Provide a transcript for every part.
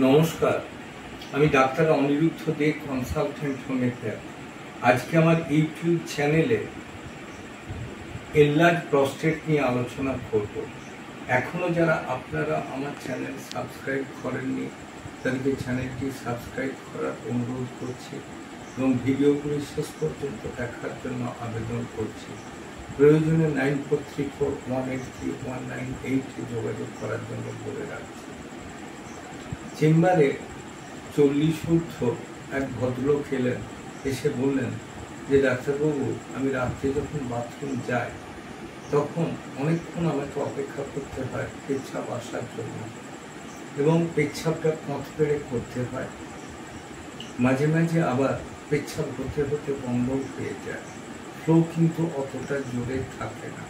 নমস্কার, আমি ডাক্তার অনিরুদ্ধ দে, consultant homeopath. আজকে আমার ইউটিউব চ্যানেলে এনলার্জ প্রস্টেট নিয়ে আলোচনা করব। এখনো যারা আপনারা আমার চ্যানেল সাবস্ক্রাইব করেননি তাদেরকে চ্যানেলটি সাবস্ক্রাইব করার অনুরোধ করছি এবং ভিডিওগুলি শেষ পর্যন্ত দেখার জন্য আবেদন করছি। প্রয়োজনে 9434183198 যোগাযোগ করার জন্য বলে রাখছি। চেম্বারে 40 ঊর্ধ্ব এক ভদ্রলোক এলেন, এসে বললেন যে ডাক্তারবাবু, আমি রাত্রে যখন বাথরুম যাই তখন অনেকক্ষণ আমাকে অপেক্ষা করতে হয় পেচ্ছাপ আসার জন্য, এবং পেচ্ছাপটা পথ পেড়ে করতে হয়। মাঝে মাঝে আবার পেচ্ছাপ হতে হতে বন্ধ হয়ে যায়, ফ্লো কিন্তু অতটা জোরে থাকে না।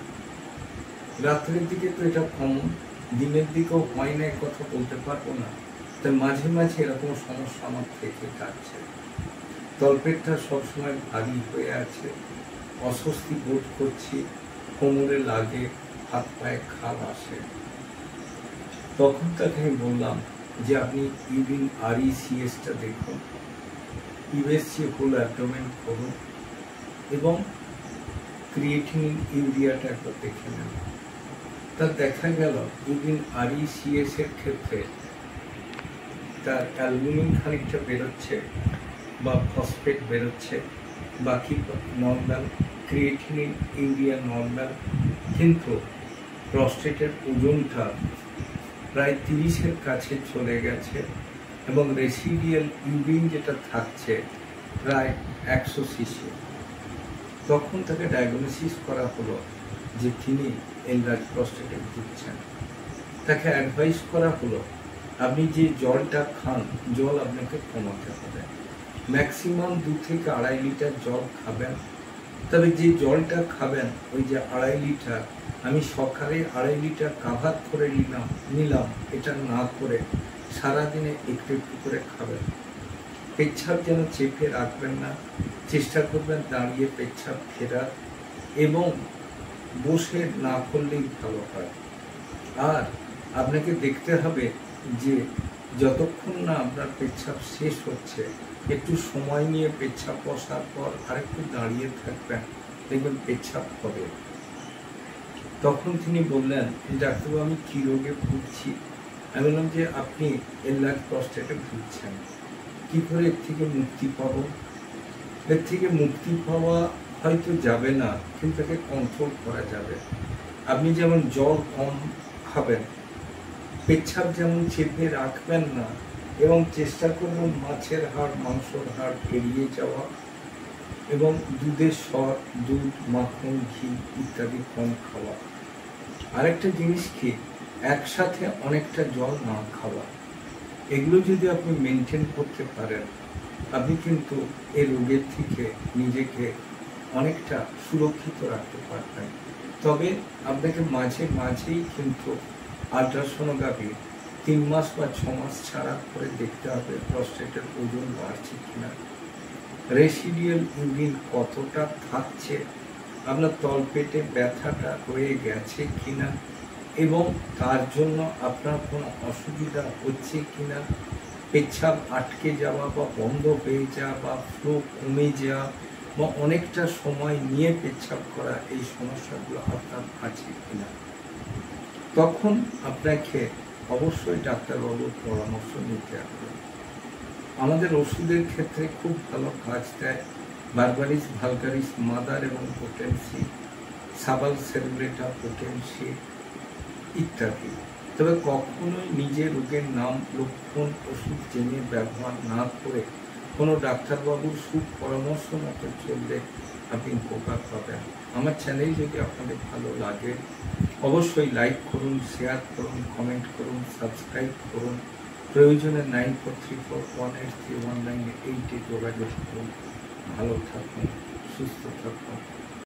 রাত্রের দিকে তো এটা কমন, দিনের দিকেও হয় না কথা বলতে পারবো না, তাই মাঝে মাঝে এরকম সমস্যা আমার থেকে যাচ্ছে। তলপেটটা সবসময় ভারী হয়ে আছে, অস্বস্তি বোধ করছি, কোমরে লাগে, হাত পায়ে খাল আসে। তখন তাকে আমি বললাম যে আপনি ইউরিন RECSটা দেখুন, USG হোল অ্যাবডোমেন করুন এবং ক্রিয়েটিনিন ইউরিয়াটা একবার দেখে নেন। তা দেখা গেল ইউরিন RECS এর ক্ষেত্রে তার অ্যালবুমিন খানিকটা বেরোচ্ছে বা ফসফেট বেরোচ্ছে, বাকি নর্মাল, ক্রিয়েটিনিন ইউরিয়া নর্মাল, কিন্তু প্রস্টেটের ওজনটা প্রায় 30-এর কাছে চলে গেছে এবং রেসিডিয়াল ইউরিন যেটা থাকছে প্রায় 100 cc। তখন তাকে ডায়াগনোসিস করা হলো যে তিনি এনলার্জ প্রস্টেটে ভুগছেন। তাকে অ্যাডভাইস করা হলো আপনি যে জলটা খান, জল আপনাকে কমাতে হবে, ম্যাক্সিমাম 2 থেকে 2.5 লিটার জল খাবেন। তবে যে জলটা খাবেন, ওই যে 2.5 লিটার, আমি সকালে 2.5 লিটার কাভার করে নিলাম, এটা না করে সারাদিনে একটু একটু করে খাবেন। পেচ্ছাপ যেন চেপে রাখবেন না, চেষ্টা করবেন দাঁড়িয়ে পেচ্ছাপ ফেরার, এবং বসে না করলেই ভালো হয়। আর আপনাকে দেখতে হবে যে যতক্ষণ না আপনার পেচ্ছাপ শেষ হচ্ছে, একটু সময় নিয়ে পেচ্ছাপ বসার পর আরেকটু দাঁড়িয়ে থাকবেন, দেখবেন পেচ্ছাপ হবে। তখন তিনি বললেন, ডাক্তারবাবু আমি কী রোগে ভুগছি? আমি বললাম যে আপনি এনলার্জ প্রস্টেটে ভুগছেন, কী করে এর থেকে মুক্তি পাবো? এর থেকে মুক্তি পাওয়া হয়তো যাবে না, কিন্তু তাকে কন্ট্রোল করা যাবে। আপনি যেমন জল কম খাবেন, পেচ্ছাপ যেমন চেপে রাখবেন না, এবং চেষ্টা করবেন মাছের হাড়, মাংসর হাড় এড়িয়ে যাওয়া, এবং দুধের স্বর, দুধ, মাখন, ঘি ইত্যাদি কম খাওয়া। আরেকটা জিনিস কি, একসাথে অনেকটা জল না খাওয়া। এগুলো যদি আপনি মেনটেন করতে পারেন, আপনি কিন্তু এই রোগের থেকে নিজেকে অনেকটা সুরক্ষিত রাখতে পারবেন। তবে আপনাকে মাঝে মাঝেই কিন্তু আল্ট্রাসোনোগ্রাফি 3 মাস বা 6 মাস ছাড়া করে দেখতে হবে প্রস্টেটের ওজন বাড়ছে কিনা, রেসিডিয়াল ইউরিন কতটা থাকছে, আপনার তলপেটে ব্যথাটা হয়ে গেছে কিনা, এবং তার জন্য আপনার কোনো অসুবিধা হচ্ছে কিনা, পেচ্ছাপ আটকে যাওয়া বা বন্ধ হয়ে যাওয়া বা ফ্লো কমে যাওয়া বা অনেকটা সময় নিয়ে পেচ্ছাপ করা, এই সমস্যাগুলো আপনার আছে কিনা। তখন আপনাকে অবশ্যই ডাক্তারবাবুর পরামর্শ নিতে হবে। আমাদের ওষুধের ক্ষেত্রে খুব ভালো কাজ দেয় বারবারিস ভালগারিস মাদার এবং পোটেন্সি, সাবাল সেরুলেটা পোটেন্সি ইত্যাদি। তবে কখনোই নিজের রোগের নাম, লক্ষণ, ওষুধ জেনে ব্যবহার না করে কোনো ডাক্তারবাবুর সুপরামর্শ মতো চললে আপনি উপকার পাবেন। আমার চ্যানেল যদি আপনাদের ভালো লাগে অবশ্যই লাইক করুন, শেয়ার করুন, কমেন্ট করুন, সাবস্ক্রাইব করুন। প্রয়োজনে 9434183198 যোগাযোগ করুন। ভালো থাকুন, সুস্থ থাকুন।